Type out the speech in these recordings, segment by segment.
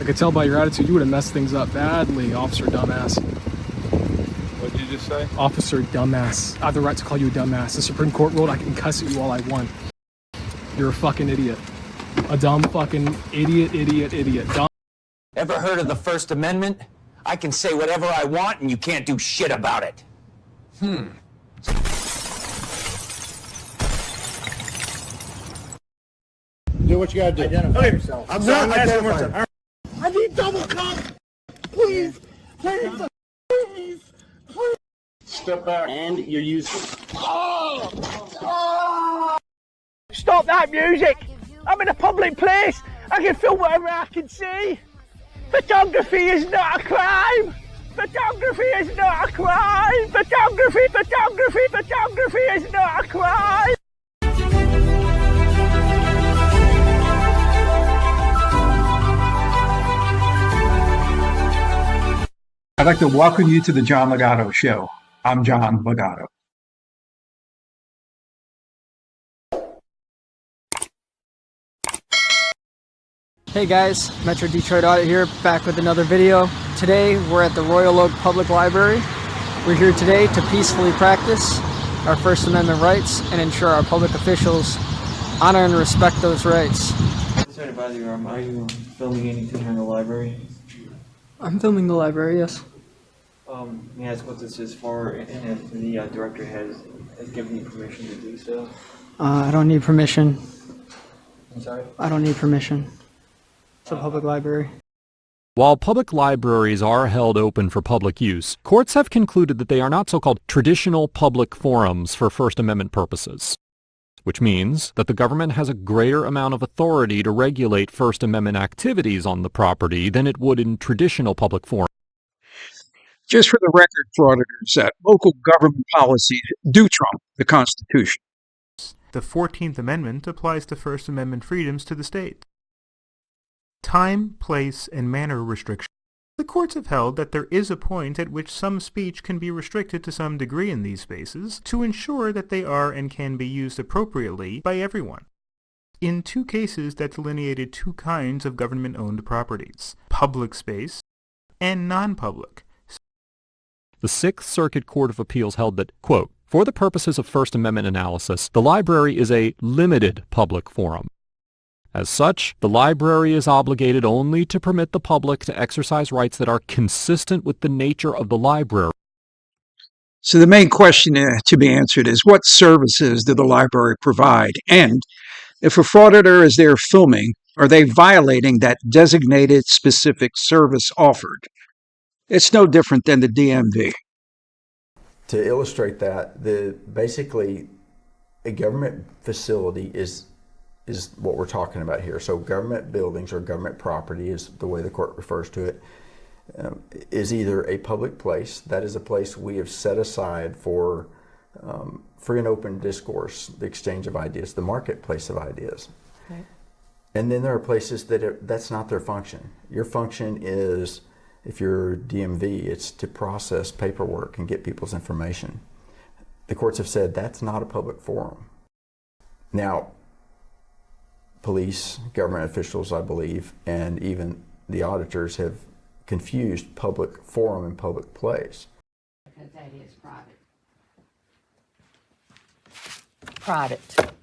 I could tell by your attitude you would have messed things up badly, Officer Dumbass. What did you just say? Officer Dumbass. I have the right to call you a dumbass. The Supreme Court ruled I can cuss at you all I want. You're a fucking idiot. A dumb fucking idiot. Dumb. Ever heard of the First Amendment? I can say whatever I want and you can't do shit about it. Do what you gotta do. Identify yourself. I'm not identifying. I need double cup. Please. Please. Step back. And you're using. Stop that music! I'm in a public place! I can film whatever I can see! Photography is not a crime! Photography is not a crime! Photography is not a crime! I'd like to welcome you to the John Legato Show. I'm John Legato. Hey guys, Metro Detroit Audit here, back with another video. Today we're at the Royal Oak Public Library. We're here today to peacefully practice our First Amendment rights and ensure our public officials honor and respect those rights. Sorry to bother you, are you filming anything here in the library? I'm filming the library, yes. May I ask what this is for and if the director has given you permission to do so? I don't need permission. I'm sorry? I don't need permission. It's a public library. While public libraries are held open for public use, courts have concluded that they are not so-called traditional public forums for First Amendment purposes, which means that the government has a greater amount of authority to regulate First Amendment activities on the property than it would in traditional public forums. Just for the record, frauditors, that local government policies do trump the Constitution. The 14th Amendment applies to First Amendment freedoms to the state. Time, place, and manner restrictions. The courts have held that there is a point at which some speech can be restricted to some degree in these spaces to ensure that they are and can be used appropriately by everyone. In two cases that delineated two kinds of government-owned properties, public space and non-public. The Sixth Circuit Court of Appeals held that, quote, for the purposes of First Amendment analysis, the library is a limited public forum. As such, the library is obligated only to permit the public to exercise rights that are consistent with the nature of the library. So the main question to be answered is, what services do the library provide? And if a frauditor is there filming, are they violating that designated specific service offered? It's no different than the DMV. To illustrate that, basically a government facility is what we're talking about here. So government buildings or government property is the way the court refers to it, is either a public place, that is a place we have set aside for free and open discourse, the exchange of ideas, the marketplace of ideas. Okay. And then there are places that's not their function. Your function is, if you're DMV, it's to process paperwork and get people's information. The courts have said that's not a public forum. Now, police, government officials, I believe, and even the auditors have confused public forum and public place. Because that is private.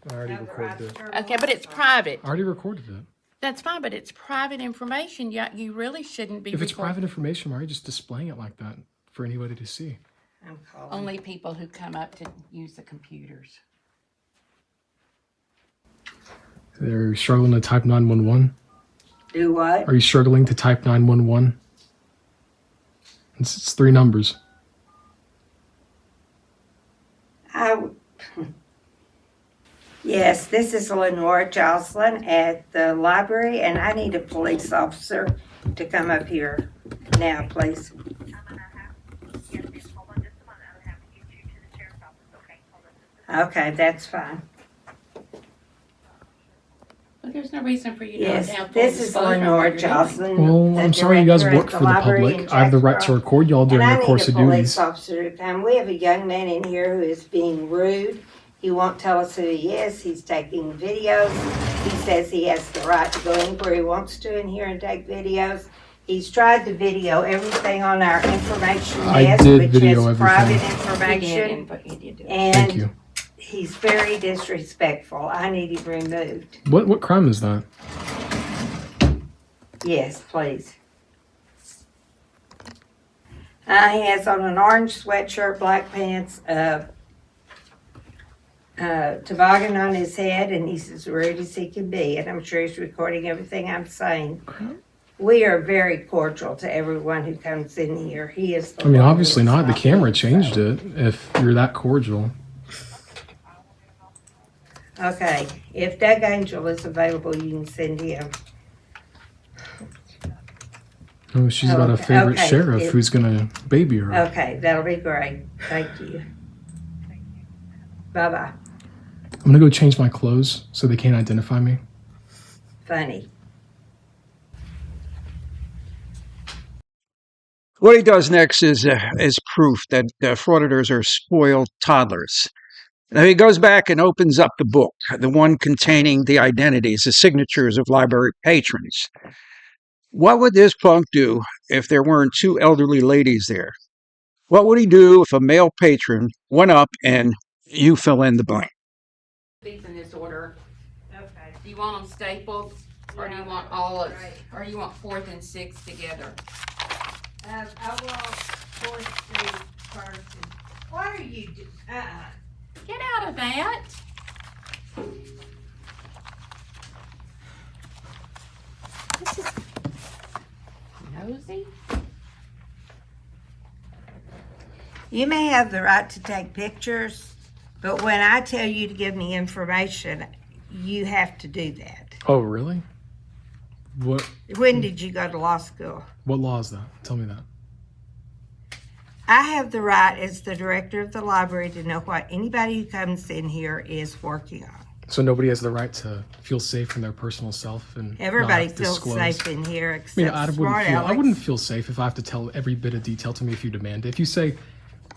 I already recorded it. Okay, but it's private. I already recorded it. That's fine, but it's private information. You really shouldn't be. If it's private information, why are you just displaying it like that for anybody to see? Only people who come up to use the computers. Are you struggling to type 911? Do what? Are you struggling to type 911? It's 3 numbers. Yes, this is Lenore Jocelyn at the library, and I need a police officer to come up here now, please. Okay, that's fine. Well, there's no reason for you to Yes, have this is Lenore Jocelyn. Well, I'm sorry you guys work for the public. I have the right to record y'all during the course of duties. I need a police officer to come. We have a young man in here who is being rude. He won't tell us who he is. He's taking videos. He says he has the right to go anywhere he wants to in here and take videos. He's tried to video everything on our information desk, which is private information. And Thank you. he's very disrespectful. I need him removed. What crime is that? Yes, please. He has on an orange sweatshirt, black pants, toboggan on his head, and he's as rude as he can be. And I'm sure he's recording everything I'm saying. We are very cordial to everyone who comes in here. He is the I mean, one obviously who is not. The camera changed it if you're that cordial. Okay, if Doug Angel is available, you can send him. Oh, she's got a favorite okay. sheriff who's gonna baby her. Okay, that'll be great. Thank you. Bye-bye. I'm gonna go change my clothes so they can't identify me. Funny. What he does next is proof that frauditors are spoiled toddlers. Now he goes back and opens up the book, the one containing the identities, the signatures of library patrons. What would this punk do if there weren't two elderly ladies there? What would he do if a male patron went up and you fill in the blank? These in this order. Okay. Do you want them stapled, or do you want all of, or you want 4th and 6th together? I will force the person. What are you doing? Get out of that. This is nosy. You may have the right to take pictures, but when I tell you to give me information, you have to do that. Oh, really? What? When did you go to law school? What law is that? Tell me that. I have the right as the director of the library to know what anybody who comes in here is working on. So nobody has the right to feel safe in their personal self and Everybody not feels disclose. safe in here I except mean, I Smart Alex. wouldn't feel safe if I have to tell every bit of detail to me if you demand it. If you say,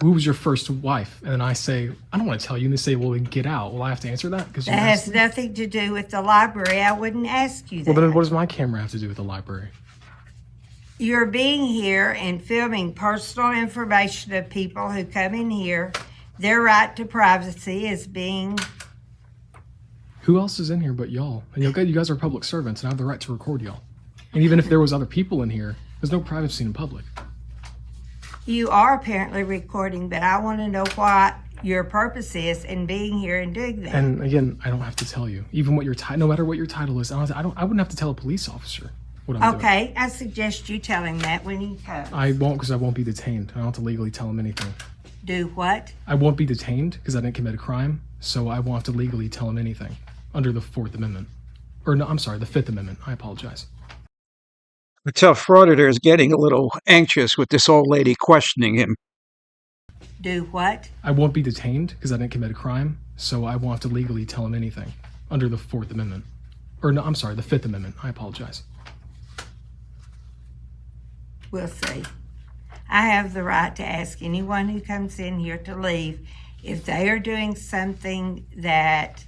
who was your first wife? And then I say, I don't want to tell you. And they say, well, then get out. Well, I have to answer that? Because That has nothing to do with the library. I wouldn't ask you that. Well, then what does my camera have to do with the library? You're being here and filming personal information of people who come in here. Their right to privacy is being... Who else is in here but y'all? And you guys are public servants, and I have the right to record y'all. And even if there was other people in here, there's no privacy in public. You are apparently recording, but I want to know what your purpose is in being here and doing that. And again, I don't have to tell you. Even what your no matter what your title is, I wouldn't have to tell a police officer what I'm doing. Okay, I suggest you tell him that when he comes. I won't, because I won't be detained. I don't have to legally tell him anything. Do what? I won't be detained because I didn't commit a crime, so I won't have to legally tell him anything under the 4th Amendment. Or no, I'm sorry, the 5th Amendment. I apologize. The tough frauditor is getting a little anxious with this old lady questioning him. Do what? I won't be detained because I didn't commit a crime, so I won't have to legally tell him anything under the 4th Amendment. Or no, I'm sorry, the 5th Amendment. I apologize. We'll see. I have the right to ask anyone who comes in here to leave if they are doing something that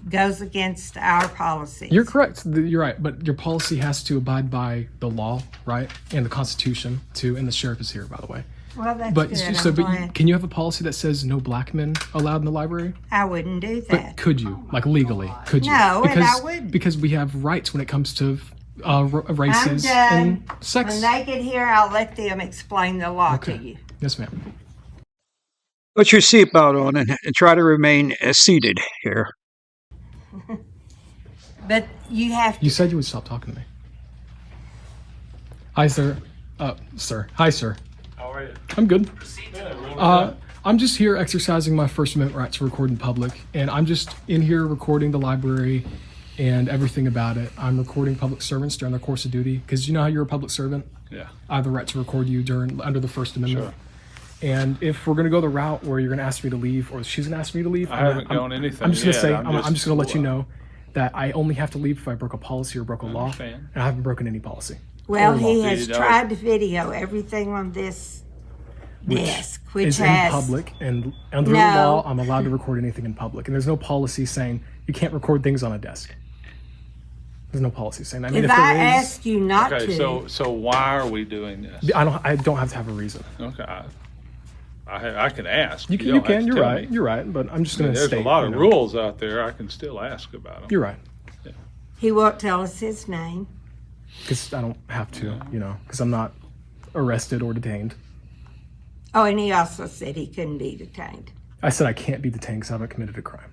goes against our policy. You're correct. You're right. But your policy has to abide by the law, right? And the Constitution, too. And the sheriff is here, by the way. Well, that's But, good. so, I'm but glad. can you have a policy that says no black men allowed in the library? I wouldn't do that. But could you? Like legally? Could you? No, and I wouldn't. Because we have rights when it comes to races I'm done. and sex. When they get here, I'll let them explain the law to you. Yes, ma'am. Put your seatbelt on and try to remain seated here. But you have to. You said you would stop talking to me. Hi, sir. Sir. Hi, sir. How are you? I'm good. I'm just here exercising my First Amendment right to record in public, and I'm just in here recording the library and everything about it. I'm recording public servants during their course of duty, because you know how you're a public servant? Yeah. I have the right to record you under the First Amendment. Sure. And if we're going to go the route where you're going to ask me to leave, or she's going to ask me to leave, I haven't gone anything I'm just going to yet. say, I'm just going to let you know that I only have to leave if I broke a policy or broke a law, and I haven't broken any policy. Well, or he law. has tried to video everything on this desk, which is has in public, and under the No. law, I'm allowed to record anything in public. And there's no policy saying you can't record things on a desk. There's no policy saying that. I mean, If if I there is, ask you not Okay, to, so why are we doing this? I don't have to have a reason. Okay, I can ask. You don't can. have to You're tell right. me. You're right. But I'm just I mean, going to there's state. a lot of rules out there. I can still ask about them. You're right. he won't tell us his name. Because I don't have to, because I'm not arrested or detained. Oh, and he also said he couldn't be detained. I said I can't be detained because I haven't committed a crime.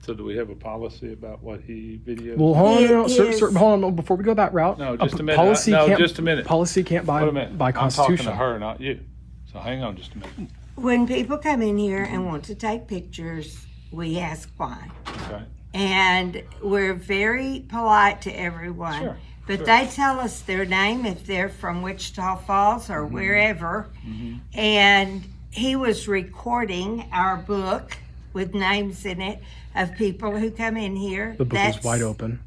So do we have a policy about what he videos? Well, hold on, before we go that route. No, just a minute. Policy No, can't, just a minute. Policy can't Wait a minute. by Constitution. I'm talking to her, not you. So hang on just a minute. When people come in here and want to take pictures, we ask why. Okay. And we're very polite to everyone. Sure, But sure. they tell us their name if they're from Wichita Falls or wherever. And he was recording our book with names in it of people who come in here. The book is wide open.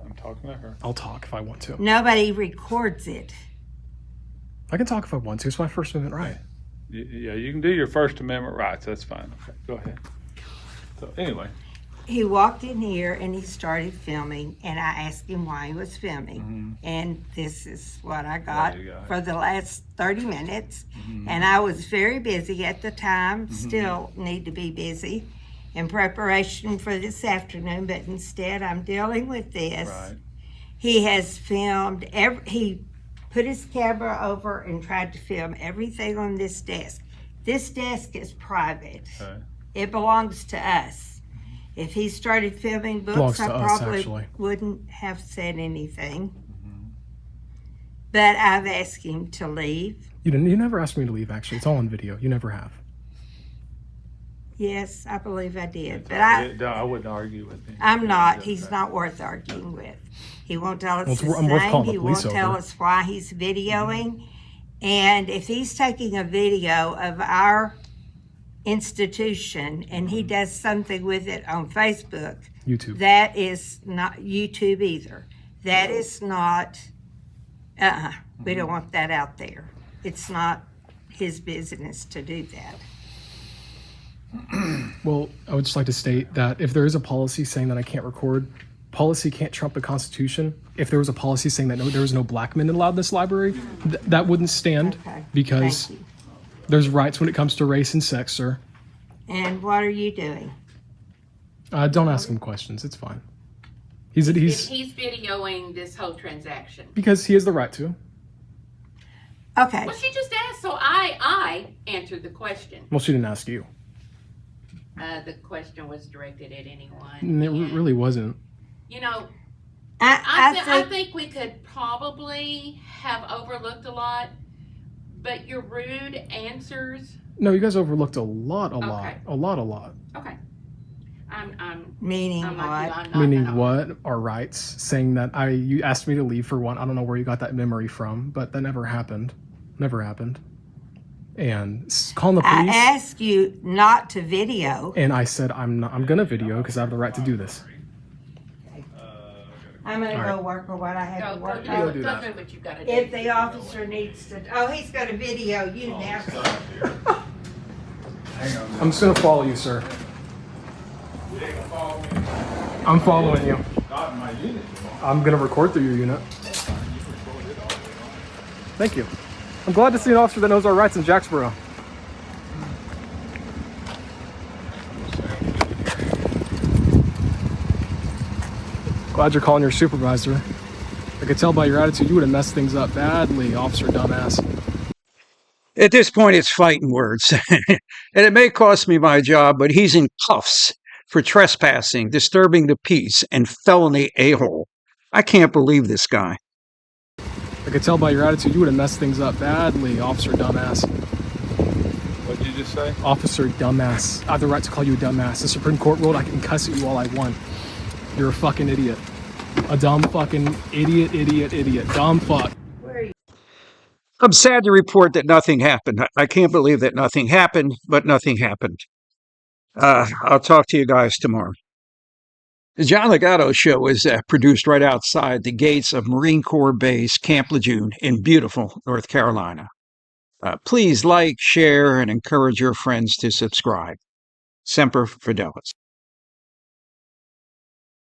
I'm talking to her. I'll talk if I want to. Nobody records it. I can talk if I want to. It's my First Amendment right. Yeah, you can do your First Amendment rights. That's fine. Okay, go ahead. So anyway. He walked in here and he started filming, and I asked him why he was filming. And this is what I got for the last 30 minutes. And I was very busy at the time, still need to be busy in preparation for this afternoon, but instead I'm dealing with this. Right. He has filmed, he put his camera over and tried to film everything on this desk. This desk is private. Okay. It belongs to us. If he started filming Belongs books, I to us, probably actually. wouldn't have said anything. But I've asked him to leave. You never asked me to leave, actually. It's all on video. You never have. Yes, I believe I did. But I wouldn't argue with him. I'm not. He's not worth arguing with. He won't tell us Well, his I'm worth name. calling the He won't police tell over. us why he's videoing. And if he's taking a video of our institution and he does something with it on Facebook, YouTube. that is not YouTube either. That is not, we don't want that out there. It's not his business to do that. Well, I would just like to state that if there is a policy saying that I can't record, policy can't trump the Constitution. If there was a policy saying that there was no black men allowed in this library, that wouldn't stand because Thank you. there's rights when it comes to race and sex, sir. And what are you doing? Don't ask him questions. It's fine. He's videoing this whole transaction. Because he has the right to. Okay. Well, she just asked, so I answered the question. Well, she didn't ask you. The question was directed at anyone. And it really wasn't. You know, I I think we could probably have overlooked a lot, but your rude answers. No, you guys overlooked a lot. Okay. A lot. Okay. I'm meaning I'm what? like you, I'm not Meaning gonna- what? Our rights. Saying that you asked me to leave for one. I don't know where you got that memory from, but that never happened. Never happened. And calling the police. I asked you not to video. And I said I'm gonna video because I have the right to do this. I'm gonna All go right. work on what I have to Go work do on. what you've got to do. If the officer needs to, he's gonna video you now. I'm just gonna follow you, sir. I'm following you. Not in my unit. I'm gonna record through your unit. Thank you. I'm glad to see an officer that knows our rights in Jacksboro. Glad you're calling your supervisor. I could tell by your attitude you would have messed things up badly, Officer Dumbass. At this point, it's fighting words. And it may cost me my job, but he's in cuffs for trespassing, disturbing the peace, and felony a-hole. I can't believe this guy. I could tell by your attitude you would have messed things up badly, Officer Dumbass. What did you just say? Officer Dumbass. I have the right to call you a dumbass. The Supreme Court ruled I can cuss at you all I want. You're a fucking idiot. A dumb fucking idiot. Dumb fuck. I'm sad to report that nothing happened. I can't believe that nothing happened, but nothing happened. I'll talk to you guys tomorrow. The John Legato Show is produced right outside the gates of Marine Corps Base, Camp Lejeune in beautiful North Carolina. Please like, share, and encourage your friends to subscribe. Semper Fidelis.